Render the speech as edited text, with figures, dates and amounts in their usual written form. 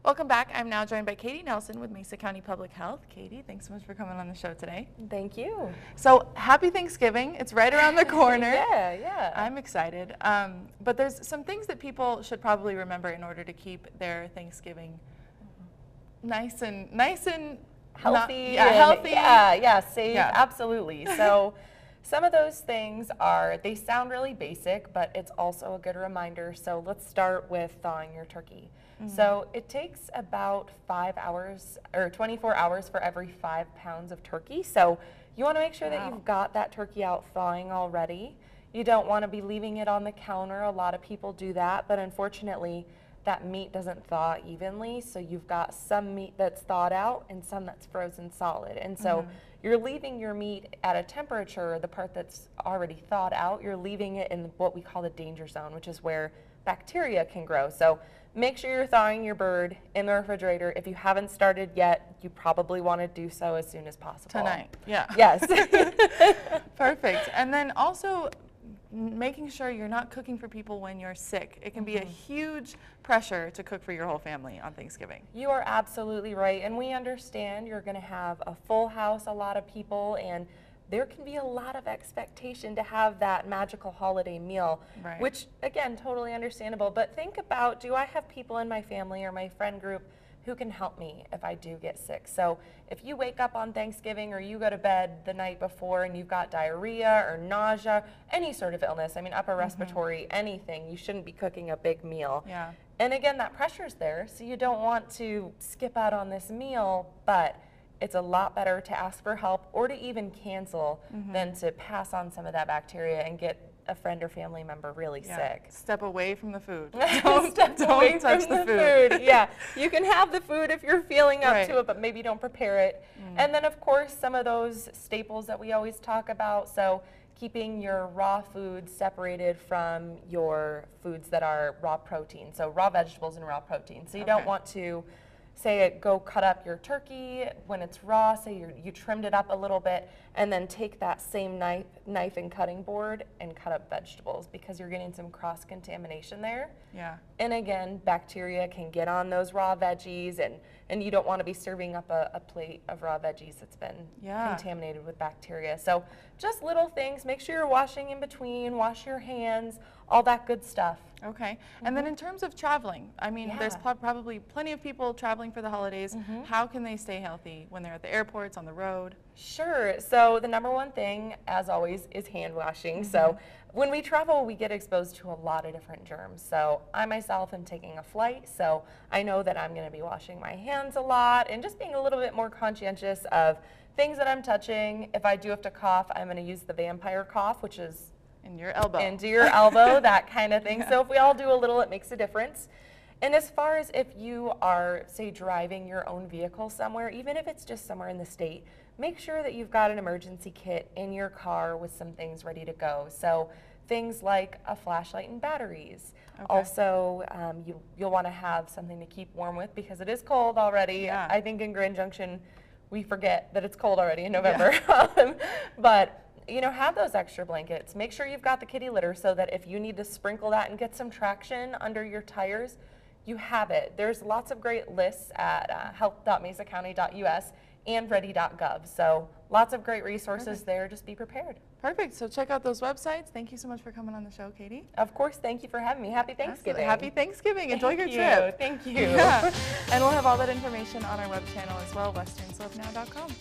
Welcome back. I'm now joined by Katie Nelson with Mesa County Public Health. Katie, thanks so much for coming on the show today. Thank you. So happy Thanksgiving. It's right around the corner. Yeah. I'm excited. But there's some things that people should probably remember in order to keep their Thanksgiving nice and Healthy. healthy. Safe. Yeah. Absolutely. So some of those things they sound really basic, but it's also a good reminder. So let's start with thawing your turkey. So it takes about 5 hours or 24 hours for every 5 pounds of turkey. So you want to make sure that you've got that turkey out thawing already. You don't want to be leaving it on the counter. A lot of people do that, but unfortunately that meat doesn't thaw evenly. So you've got some meat that's thawed out and some that's frozen solid. And so you're leaving your meat at a temperature, the part that's already thawed out, you're leaving it in what we call the danger zone, which is where bacteria can grow. So make sure you're thawing your bird in the refrigerator. If you haven't started yet, you probably want to do so as soon as possible. Tonight, yeah. Yes. Perfect. And then also making sure you're not cooking for people when you're sick. It can be a huge pressure to cook for your whole family on Thanksgiving. You are absolutely right. And we understand you're going to have a full house, a lot of people, and there can be a lot of expectation to have that magical holiday meal, which, again, totally understandable. But think about, do I have people in my family or my friend group who can help me if I do get sick? So if you wake up on Thanksgiving or you go to bed the night before and you've got diarrhea or nausea, any sort of illness, I mean upper respiratory, anything, you shouldn't be cooking a big meal. Yeah. And again, that pressure's there, so you don't want to skip out on this meal, but it's a lot better to ask for help or to even cancel than to pass on some of that bacteria and get a friend or family member really sick. Step away from the food. Don't touch the food. Yeah, you can have the food if you're feeling up to it, but maybe don't prepare it. And then, of course, some of those staples that we always talk about. So keeping your raw foods separated from your foods that are raw protein. So raw vegetables and raw protein. So you don't want to go cut up your turkey when it's raw, say you trimmed it up a little bit, and then take that same knife and cutting board and cut up vegetables, because you're getting some cross-contamination there. Yeah. And again, bacteria can get on those raw veggies, and you don't want to be serving up a plate of raw veggies that's been contaminated with bacteria. So just little things, make sure you're washing in between, wash your hands, all that good stuff. Okay. And then in terms of traveling, I mean, there's probably plenty of people traveling for the holidays. How can they stay healthy when they're at the airports, on the road? Sure. So the number one thing, as always, is hand washing. So when we travel, we get exposed to a lot of different germs. So I myself am taking a flight, so I know that I'm going to be washing my hands a lot and just being a little bit more conscientious of things that I'm touching. If I do have to cough, I'm going to use the vampire cough, which is in your elbow. Into your elbow, that kind of thing. So if we all do a little, it makes a difference. And as far as if you are, say, driving your own vehicle somewhere, even if it's just somewhere in the state, make sure that you've got an emergency kit in your car with some things ready to go. So things like a flashlight and batteries. Also, you'll want to have something to keep warm with, because it is cold already. I think in Grand Junction, we forget that it's cold already in November. But have those extra blankets. Make sure you've got the kitty litter so that if you need to sprinkle that and get some traction under your tires, you have it. There's lots of great lists at health.mesacounty.us and ready.gov. So lots of great resources there. Just be prepared. Perfect. So check out those websites. Thank you so much for coming on the show, Katie. Of course. Thank you for having me. Happy Thanksgiving. Happy Thanksgiving. Enjoy your trip. Thank you. Yeah. And we'll have all that information on our web channel as well, westernslopenow.com.